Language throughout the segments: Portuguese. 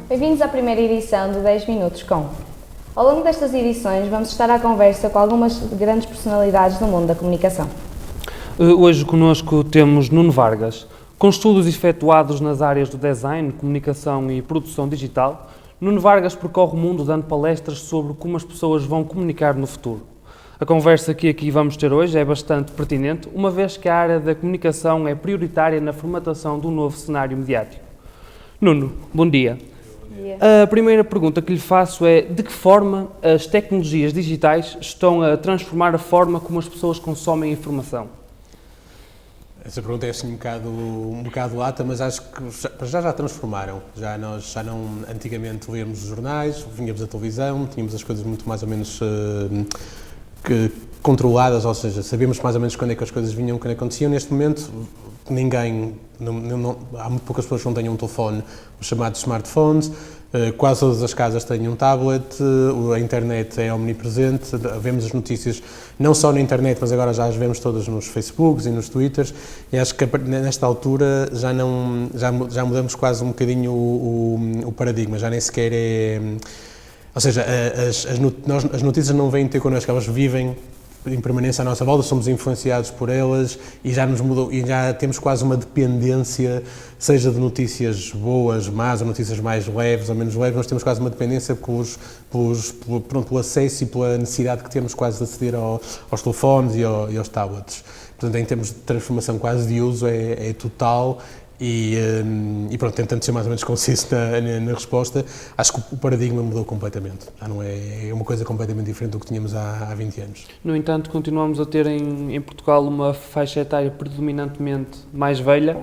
Bem-vindos à primeira edição de 10 Minutos com. Ao longo destas edições vamos estar à conversa com algumas grandes personalidades do mundo da comunicação. Hoje connosco temos Nuno Vargas. Com estudos efetuados nas áreas do design, comunicação e produção digital, Nuno Vargas percorre o mundo dando palestras sobre como as pessoas vão comunicar no futuro. A conversa que aqui vamos ter hoje é bastante pertinente, uma vez que a área da comunicação é prioritária na formatação do novo cenário mediático. Nuno, bom dia. A primeira pergunta que lhe faço é: de que forma as tecnologias digitais estão a transformar a forma como as pessoas consomem informação? Essa pergunta é assim um bocado lata, mas acho que já transformaram. Nós não antigamente líamos os jornais, vínhamos a televisão, tínhamos as coisas muito mais ou menos controladas, ou seja, sabíamos mais ou menos quando é que as coisas vinham, quando aconteciam. Neste momento, há muito poucas pessoas que não tenham um telefone, os chamados smartphones. Quase todas as casas têm um tablet, a internet é omnipresente, vemos as notícias não só na internet, mas agora já as vemos todas nos Facebooks e nos Twitters, e acho que nesta altura já mudamos quase um bocadinho o paradigma, já nem sequer é... Ou seja, as notícias não vêm ter connosco, elas vivem em permanência à nossa volta, somos influenciados por elas e já nos mudou, e já temos quase uma dependência, seja de notícias boas, más, ou notícias mais leves ou menos leves, nós temos quase uma dependência pelo acesso e pela necessidade que temos quase de aceder aos telefones e aos tablets. Portanto, em termos de transformação quase de uso, é total. E pronto, tentando ser mais ou menos conciso na resposta, acho que o paradigma mudou completamente. Já não é uma coisa completamente diferente do que tínhamos há 20 anos. No entanto, continuamos a ter em Portugal uma faixa etária predominantemente mais velha,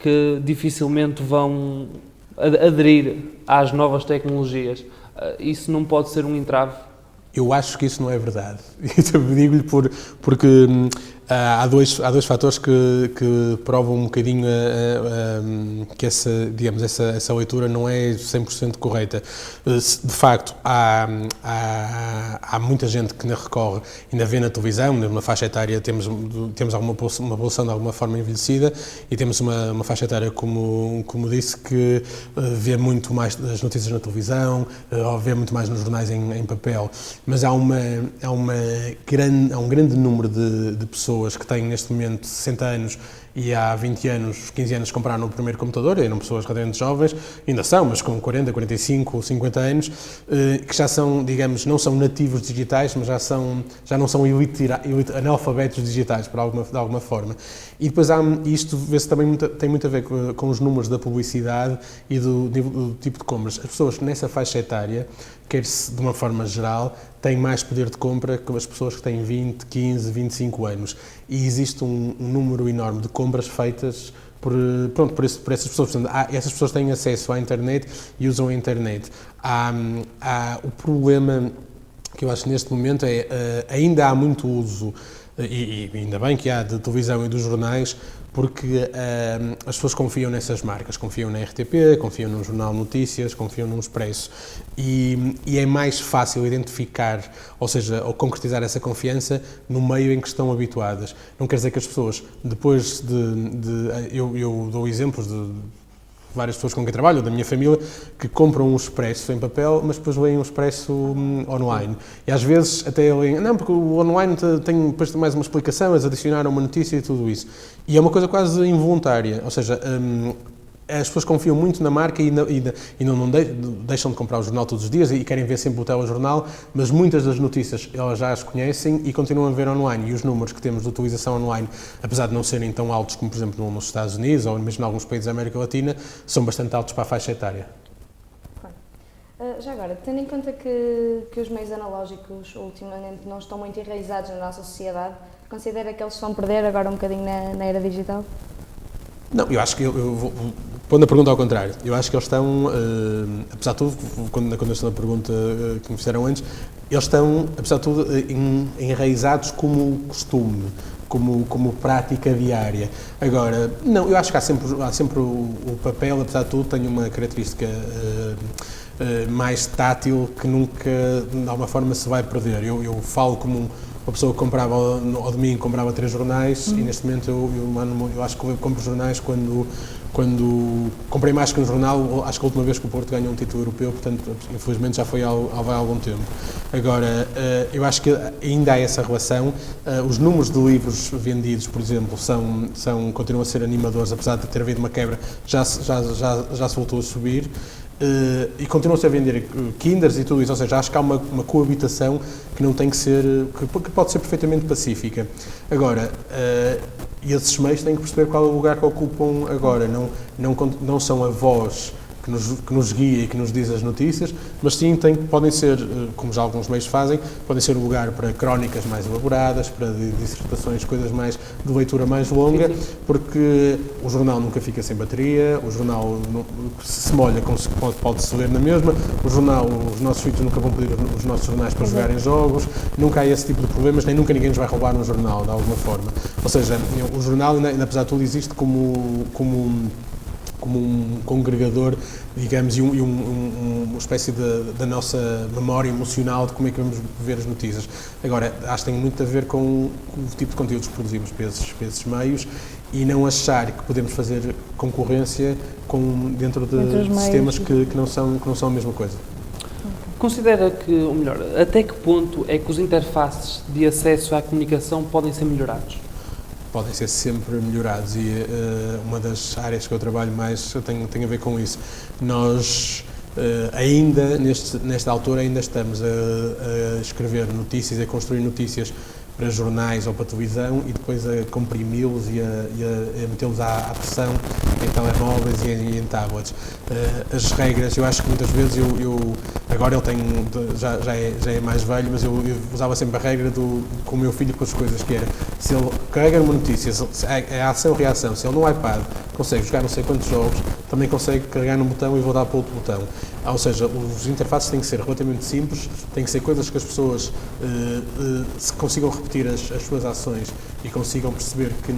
que dificilmente vão aderir às novas tecnologias. Isso não pode ser um entrave? Eu acho que isso não é verdade. Digo-lhe porque há dois fatores que provam um bocadinho que essa leitura não é 100% correta. De facto, há muita gente que ainda recorre, ainda vê na televisão, na faixa etária temos uma população de alguma forma envelhecida e temos uma faixa etária, como disse, que vê muito mais as notícias na televisão, ou vê muito mais nos jornais em papel. Mas há um grande número de pessoas que têm neste momento 60 anos e há 20 anos, 15 anos compraram o primeiro computador, eram pessoas relativamente jovens, ainda são, mas com 40, 45 ou 50 anos, que já são, digamos, não são nativos digitais, mas já não são analfabetos digitais, de alguma forma. E depois isto vê-se também tem muito a ver com os números da publicidade e do tipo de compras. As pessoas nessa faixa etária, quer-se de uma forma geral, têm mais poder de compra que as pessoas que têm 20, 15, 25 anos. E existe um número enorme de compras feitas por essas pessoas. Portanto, essas pessoas têm acesso à internet e usam a internet. O problema que eu acho neste momento ainda há muito uso, e ainda bem que há, de televisão e dos jornais, porque as pessoas confiam nessas marcas, confiam na RTP, confiam no Jornal Notícias, confiam no Expresso, e é mais fácil identificar, ou seja, ou concretizar essa confiança no meio em que estão habituadas. Não quer dizer que as pessoas, depois eu dou exemplos de várias pessoas com quem trabalho, da minha família, que compram um Expresso em papel, mas depois leem um Expresso online. E às vezes até leem, não, porque o online tem depois mais uma explicação, eles adicionaram uma notícia e tudo isso. E é uma coisa quase involuntária, ou seja, as pessoas confiam muito na marca e não deixam de comprar o jornal todos os dias e querem ver sempre o telejornal, mas muitas das notícias elas já as conhecem e continuam a ver online. E os números que temos de utilização online, apesar de não serem tão altos como, por exemplo, nos Estados Unidos ou mesmo em alguns países da América Latina, são bastante altos para a faixa etária. Já agora, tendo em conta que os meios analógicos ultimamente não estão muito enraizados na nossa sociedade, considera que eles estão a perder agora um bocadinho na era digital? Não, eu acho que eu vou pondo a pergunta ao contrário. Eu acho que eles estão, apesar de tudo, quando a pergunta que me fizeram antes, eles estão, apesar de tudo, enraizados como costume, como prática diária. Agora, não, eu acho que há sempre o papel, apesar de tudo, tem uma característica mais tátil que nunca, de alguma forma, se vai perder. Eu falo como uma pessoa que comprava ao domingo comprava 3 jornais e neste momento eu acho que eu compro jornais quando comprei mais que um jornal, acho que a última vez que o Porto ganhou um título europeu, portanto, infelizmente já foi há algum tempo. Agora, eu acho que ainda há essa relação. Os números de livros vendidos, por exemplo, continuam a ser animadores, apesar de ter havido uma quebra, já se voltou a subir. E continuam-se a vender Kinders e tudo isso, ou seja, acho que há uma coabitação que não tem que ser, que pode ser perfeitamente pacífica. Agora, esses meios têm que perceber qual é o lugar que ocupam agora, não são a voz que nos guia e que nos diz as notícias, mas sim podem ser, como já alguns meios fazem, podem ser um lugar para crónicas mais elaboradas, para dissertações, coisas mais de leitura mais longa, porque o jornal nunca fica sem bateria, o jornal se molha, pode-se ler na mesma, os nossos filhos nunca vão pedir os nossos jornais para jogarem jogos, nunca há esse tipo de problemas, nem nunca ninguém nos vai roubar um jornal, de alguma forma. Ou seja, o jornal, ainda apesar de tudo, existe como um congregador, digamos, e uma espécie da nossa memória emocional de como é que vamos ver as notícias. Agora, acho que tem muito a ver com o tipo de conteúdos que produzimos para esses meios e não achar que podemos fazer concorrência dentro de sistemas que não são a mesma coisa. Considera que, ou melhor, até que ponto é que os interfaces de acesso à comunicação podem ser melhorados? Podem ser sempre melhorados e uma das áreas que eu trabalho mais tem a ver com isso. Nós ainda, nesta altura, ainda estamos a escrever notícias, a construir notícias para jornais ou para televisão e depois a comprimi-los e a metê-los à pressão em telemóveis e em tablets. As regras, eu acho que muitas vezes agora ele já é mais velho, mas eu usava sempre a regra com o meu filho com as coisas que era, se ele carrega numa notícia, é ação-reação, se ele no iPad consegue jogar não sei quantos jogos, também consegue carregar num botão e voltar para outro botão. Ou seja, os interfaces têm que ser relativamente simples, têm que ser coisas que as pessoas se consigam repetir as suas ações e consigam perceber que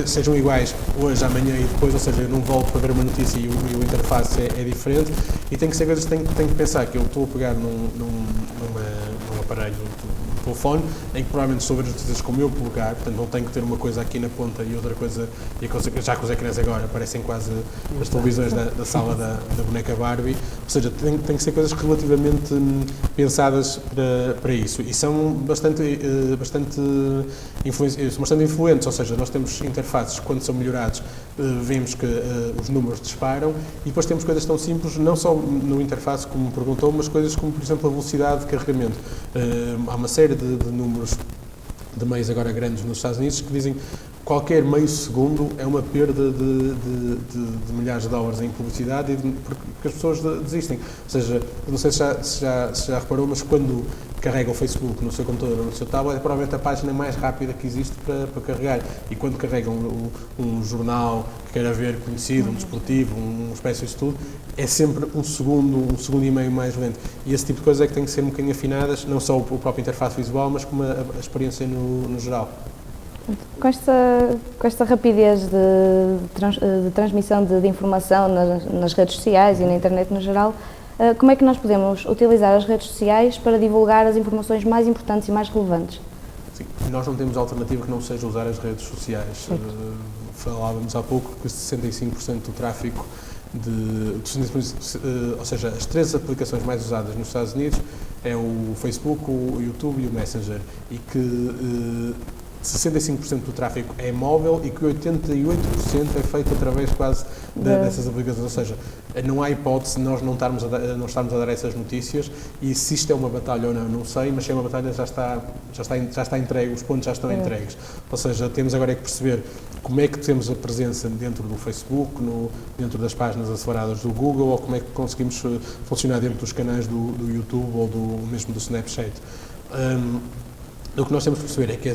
sejam iguais hoje, amanhã e depois, ou seja, eu não volto para ver uma notícia e o interface é diferente, e tem que ser coisas que tenho que pensar que eu estou a pegar num aparelho, um telefone, em que provavelmente estou a ver as notícias com o meu polegar, portanto não tenho que ter uma coisa aqui na ponta e outra coisa, já que os ecrãs agora parecem quase as televisões da sala da boneca Barbie, ou seja, tem que ser coisas relativamente pensadas para isso, e são bastante influentes, ou seja, nós temos interfaces, quando são melhorados, vemos que os números disparam, e depois temos coisas tão simples, não só no interface, como me perguntou, mas coisas como, por exemplo, a velocidade de carregamento. Há uma série de números de meios agora grandes nos Estados Unidos que dizem que qualquer meio segundo é uma perda de milhares de dólares em publicidade, porque as pessoas desistem. Ou seja, não sei se já reparou, mas quando carrega o Facebook no seu computador ou no seu tablet, é provavelmente a página mais rápida que existe para carregar. E quando carregam um jornal que queira ver conhecido, um desportivo, uma espécie de estudo, é sempre um segundo e meio mais lento. E esse tipo de coisas é que tem que ser um bocadinho afinadas, não só o próprio interface visual, mas como a experiência no geral. Com esta rapidez de transmissão de informação nas redes sociais e na internet no geral, como é que nós podemos utilizar as redes sociais para divulgar as informações mais importantes e mais relevantes? Sim, nós não temos alternativa que não seja usar as redes sociais. Falávamos há pouco que 65% do tráfego ou seja, as 3 aplicações mais usadas nos Estados Unidos é o Facebook, o YouTube e o Messenger, e que 65% do tráfego é móvel e que 88% é feito através quase dessas aplicações, ou seja, não há hipótese de nós não estarmos a dar essas notícias, e se isto é uma batalha ou não sei, mas se é uma batalha já está entregue, os pontos já estão entregues, ou seja, temos agora que perceber como é que temos a presença dentro do Facebook, dentro das páginas aceleradas do Google, ou como é que conseguimos funcionar dentro dos canais do YouTube ou mesmo do Snapchat. O que nós temos que perceber é que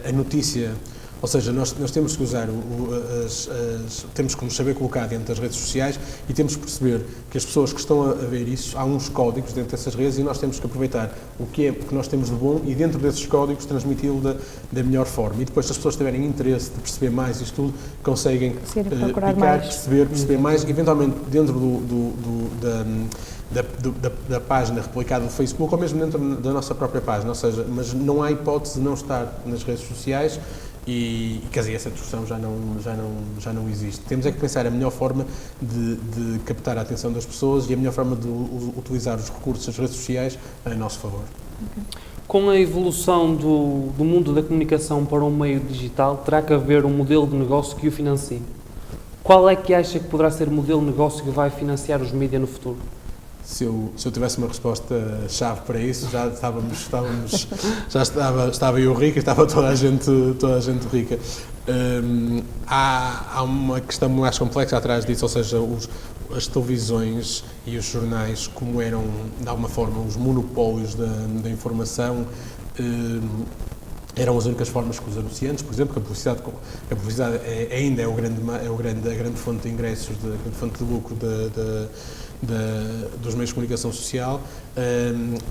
a notícia, ou seja, nós temos que usar, temos que nos saber colocar dentro das redes sociais e temos que perceber que as pessoas que estão a ver isso, há uns códigos dentro dessas redes e nós temos que aproveitar o que nós temos de bom e dentro desses códigos transmiti-lo da melhor forma. E depois, se as pessoas tiverem interesse de perceber mais isto tudo, conseguem picar, perceber mais, eventualmente dentro da página replicada do Facebook ou mesmo dentro da nossa própria página, ou seja, mas não há hipótese de não estar nas redes sociais e quer dizer, essa discussão já não existe. Temos é que pensar a melhor forma de captar a atenção das pessoas e a melhor forma de utilizar os recursos das redes sociais a nosso favor. Okay. Com a evolução do mundo da comunicação para um meio digital, terá que haver um modelo de negócio que o financie. Qual é que acha que poderá ser o modelo de negócio que vai financiar os mídias no futuro? Se eu tivesse uma resposta-chave para isso, já estava eu rico e estava toda a gente rica. Há uma questão mais complexa atrás disso, ou seja, as televisões e os jornais, como eram, de alguma forma, os monopólios da informação, eram as únicas formas que os anunciantes, por exemplo, que a publicidade ainda é a grande fonte de ingressos, a grande fonte de lucro dos meios de comunicação social,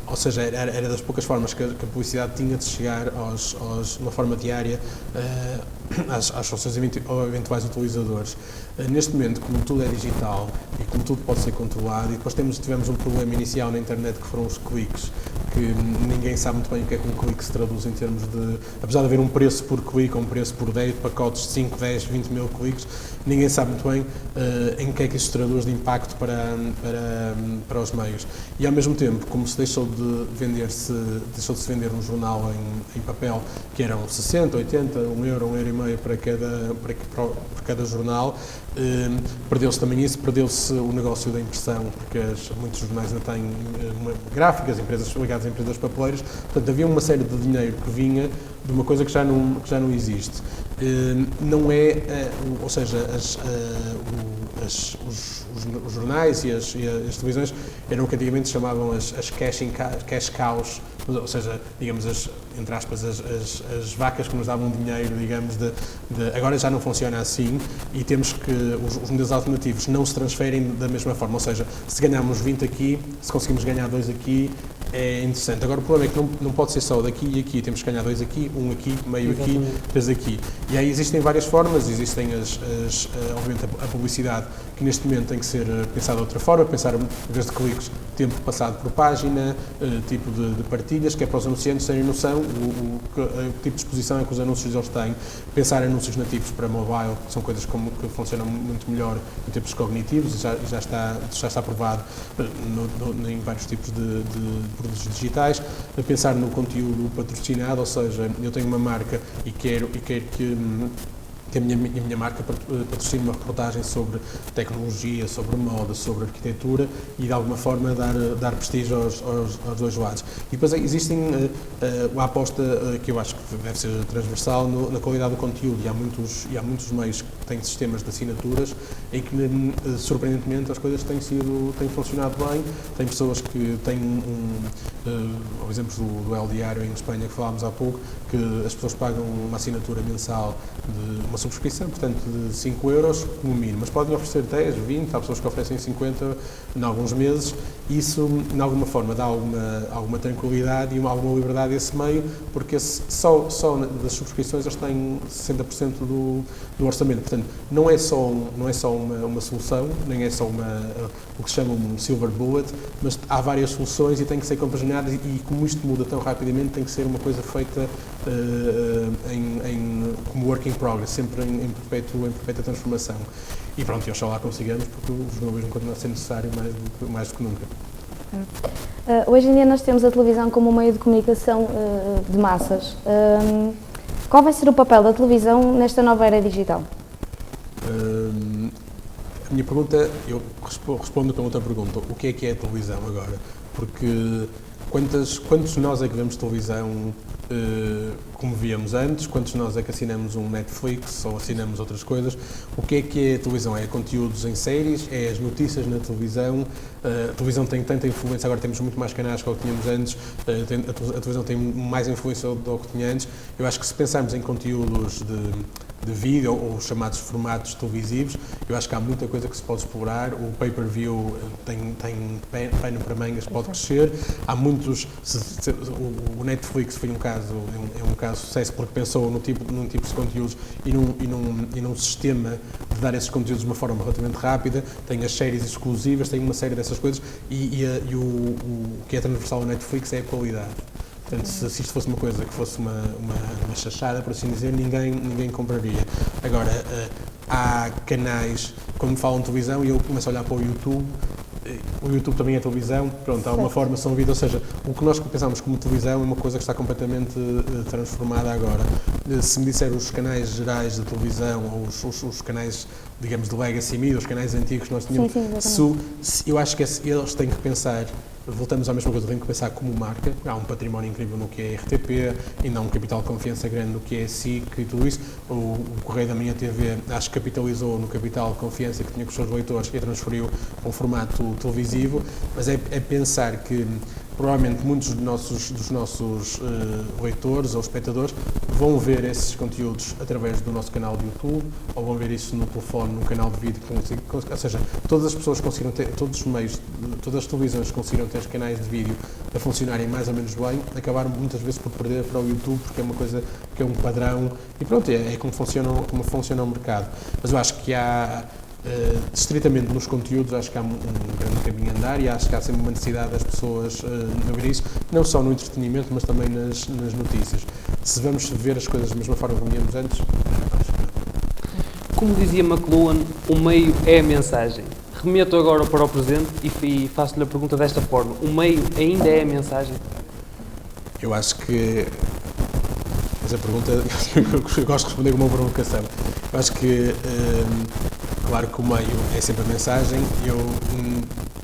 ou seja, era das poucas formas que a publicidade tinha de chegar de uma forma diária aos seus eventuais utilizadores. Neste momento, como tudo é digital e como tudo pode ser controlado, e depois tivemos um problema inicial na internet que foram os cliques, que ninguém sabe muito bem o que é que um clique se traduz em termos de, apesar de haver um preço por clique ou um preço por 10 pacotes de 5, 10, 20 mil cliques, ninguém sabe muito bem em que é que isso se traduz de impacto para os meios. E ao mesmo tempo, como se deixou de se vender um jornal em papel, que eram 60, 80, €1, €1,5 para cada jornal, perdeu-se também isso, perdeu-se o negócio da impressão, porque muitos jornais ainda têm gráficas, empresas ligadas a empresas papeleiras, portanto havia uma série de dinheiro que vinha de uma coisa que já não existe. Não é, ou seja, os jornais e as televisões eram o que antigamente se chamavam as cash cows, ou seja, digamos, entre aspas, as vacas que nos davam dinheiro, digamos, agora já não funciona assim e temos que os modelos alternativos não se transferem da mesma forma, ou seja, se ganharmos 20 aqui, se conseguimos ganhar 2 aqui, é interessante. Agora o problema é que não pode ser só daqui e aqui, temos que ganhar 2 aqui, 1 aqui, meio aqui, 3 aqui. E aí existem várias formas, existem obviamente a publicidade, que neste momento tem que ser pensada de outra forma, pensar, em vez de cliques, tempo passado por página, tipo de partilhas, que é para os anunciantes terem noção o tipo de exposição é que os anúncios eles têm, pensar em anúncios nativos para mobile, que são coisas que funcionam muito melhor em termos cognitivos, e já está provado em vários tipos de produtos digitais, a pensar no conteúdo patrocinado, ou seja, eu tenho uma marca e quero que a minha marca patrocina uma reportagem sobre tecnologia, sobre moda, sobre arquitetura e de alguma forma dar prestígio aos dois lados. E depois existem a aposta que eu acho que deve ser transversal na qualidade do conteúdo e há muitos meios que têm sistemas de assinaturas em que surpreendentemente as coisas têm funcionado bem. Tem pessoas que têm ao exemplo do El Diário em Espanha que falámos há pouco, que as pessoas pagam uma assinatura mensal de uma subscrição, portanto, de 5 € como mínimo, mas podem oferecer 10, 20, há pessoas que oferecem 50 em alguns meses. Isso, de alguma forma, dá alguma tranquilidade e alguma liberdade a esse meio, porque só das subscrições eles têm 60% do orçamento. Portanto, não é só uma solução, nem é só o que se chama um silver bullet, mas há várias soluções e têm que ser compaginadas e como isto muda tão rapidamente, tem que ser uma coisa feita como work in progress, sempre em perpétua transformação. E pronto, e oxalá consigamos, porque o jornalismo continua a ser necessário mais do que nunca. Hoje em dia nós temos a televisão como um meio de comunicação de massas. Qual vai ser o papel da televisão nesta nova era digital? A minha pergunta, eu respondo com outra pergunta. O que é a televisão agora? Porque quantos de nós é que vemos televisão como víamos antes? Quantos de nós é que assinamos um Netflix ou assinamos outras coisas? O que é a televisão? É conteúdos em séries? É as notícias na televisão? A televisão tem tanta influência, agora temos muito mais canais que o que tínhamos antes, a televisão tem mais influência do que tinha antes. Eu acho que se pensarmos em conteúdos de vídeo ou os chamados formatos televisivos. Eu acho que há muita coisa que se pode explorar. O pay-per-view tem pano para mangas, pode crescer. Há muitos. O Netflix foi um caso de sucesso porque pensou num tipo de conteúdos e num sistema de dar esses conteúdos de uma forma relativamente rápida. Tem as séries exclusivas, tem uma série dessas coisas e o que é transversal ao Netflix é a qualidade. Portanto, se isto fosse uma coisa que fosse uma chachada, por assim dizer, ninguém compraria. Agora, há canais, quando me falam de televisão, e eu começo a olhar para o YouTube também é televisão, pronto, há uma forma, são vídeos, ou seja, o que nós pensamos como televisão é uma coisa que está completamente transformada agora. Se me disser os canais gerais de televisão, ou os canais, digamos, de legacy media, os canais antigos que nós tínhamos, eu acho que eles têm que pensar. Voltamos à mesma coisa, tem que pensar como marca. Há um património incrível no que é RTP, ainda há um capital de confiança grande no que é SIC e tudo isso. O Correio da Manhã TV, acho que capitalizou no capital de confiança que tinha com os seus leitores e a transferiu para um formato televisivo, mas é pensar que provavelmente muitos dos nossos leitores ou espectadores vão ver esses conteúdos através do nosso canal de YouTube ou vão ver isso no telefone, no canal de vídeo, ou seja, todas as pessoas conseguiram ter, todos os meios, todas as televisões conseguiram ter os canais de vídeo a funcionarem mais ou menos bem, acabaram muitas vezes por perder para o YouTube porque é uma coisa que é um padrão e pronto, é como funciona o mercado. Mas eu acho que há estritamente nos conteúdos, acho que há um grande caminho a andar e acho que há sempre uma necessidade das pessoas ver isso, não só no entretenimento, mas também nas notícias. Se vamos ver as coisas da mesma forma como víamos antes, acho que não. Como dizia McLuhan, o meio é a mensagem. Remeto agora para o presente e faço-lhe a pergunta desta forma. O meio ainda é a mensagem? Eu acho que essa pergunta, eu gosto de responder com uma provocação. Eu acho que claro que o meio é sempre a mensagem.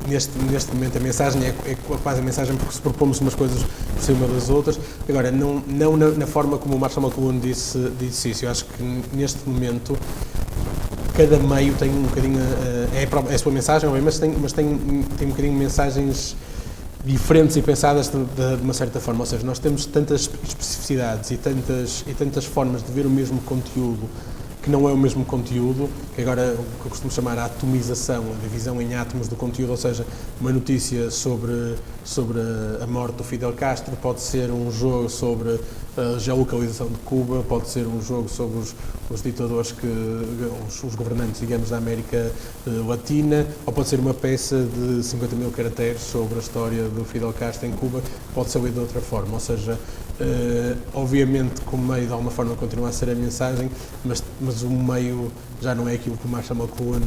Neste momento a mensagem é quase a mensagem porque se propomos umas coisas por cima das outras. Agora, não na forma como o Marshall McLuhan disse isso. Eu acho que neste momento cada meio tem um bocadinho, é a sua mensagem, mas tem um bocadinho mensagens diferentes e pensadas de uma certa forma. Ou seja, nós temos tantas especificidades e tantas formas de ver o mesmo conteúdo que não é o mesmo conteúdo, que agora o que eu costumo chamar a atomização, a divisão em átomos do conteúdo, ou seja, uma notícia sobre a morte do Fidel Castro pode ser um jogo sobre a geolocalização de Cuba, pode ser um jogo sobre os ditadores, os governantes, digamos, da América Latina, ou pode ser uma peça de 50 mil caracteres sobre a história do Fidel Castro em Cuba, pode ser lido de outra forma, ou seja, obviamente que o meio de alguma forma continua a ser a mensagem, mas o meio já não é aquilo que o Marshall McLuhan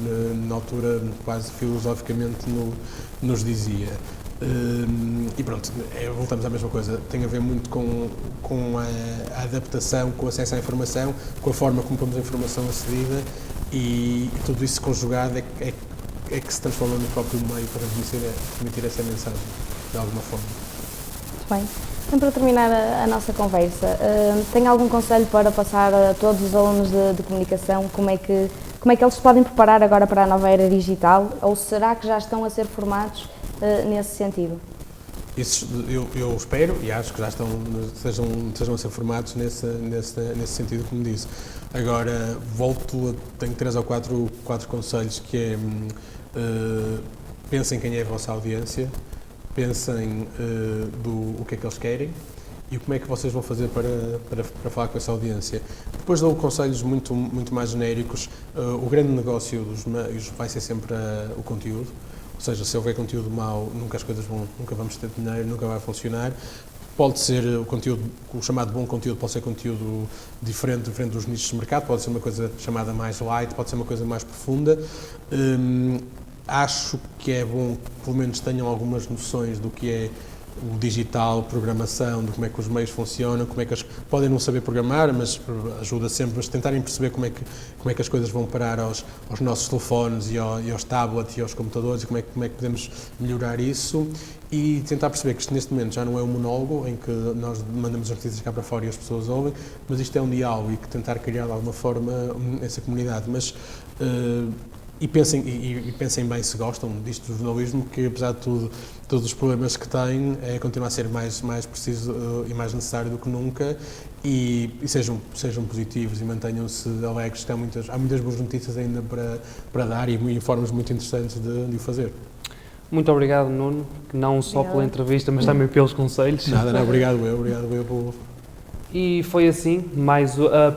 na altura quase filosoficamente nos dizia. E pronto, voltamos à mesma coisa, tem a ver muito com a adaptação, com o acesso à informação, com a forma como pomos a informação acedida e tudo isso conjugado é que se transforma no próprio meio para transmitir essa mensagem, de alguma forma. Muito bem. Então, para terminar a nossa conversa, tem algum conselho para passar a todos os alunos de comunicação? Como é que eles se podem preparar agora para a nova era digital? Ou será que já estão a ser formados nesse sentido? Isso, eu espero e acho que já sejam a ser formados nesse sentido, como disse. Agora, tenho 3 ou 4 conselhos, que é pensem quem é a vossa audiência, pensem o que é que eles querem e como é que vocês vão fazer para falar com essa audiência. Depois dou conselhos muito mais genéricos. O grande negócio dos meios vai ser sempre o conteúdo, ou seja, se houver conteúdo mau, nunca vamos ter dinheiro, nunca vai funcionar. Pode ser o chamado bom conteúdo, pode ser conteúdo diferente dos nichos de mercado, pode ser uma coisa chamada mais light, pode ser uma coisa mais profunda. Acho que é bom que pelo menos tenham algumas noções do que é o digital, programação, de como é que os meios funcionam, como é que podem não saber programar, mas ajuda sempre, mas tentarem perceber como é que as coisas vão parar aos nossos telefones e aos tablets e aos computadores e como é que podemos melhorar isso e tentar perceber que isto neste momento já não é um monólogo em que nós mandamos as notícias cá para fora e as pessoas ouvem, mas isto é um diálogo e que tentar criar de alguma forma essa comunidade, mas e pensem bem se gostam disto do jornalismo, que apesar de tudo, todos os problemas que tem, continua a ser mais preciso e mais necessário do que nunca, e sejam positivos e mantenham-se alegres, que há muitas boas notícias ainda para dar e formas muito interessantes de o fazer. Muito obrigado, Nuno, não só pela entrevista, mas também pelos conselhos. Nada, não, obrigado eu pelo... E foi assim,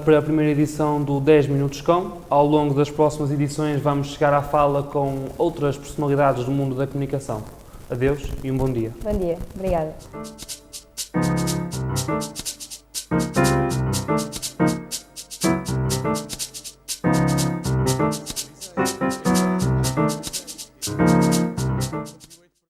para a primeira edição do 10 Minutos Com. Ao longo das próximas edições vamos chegar à fala com outras personalidades do mundo da comunicação. Adeus e um bom dia. Bom dia, obrigada.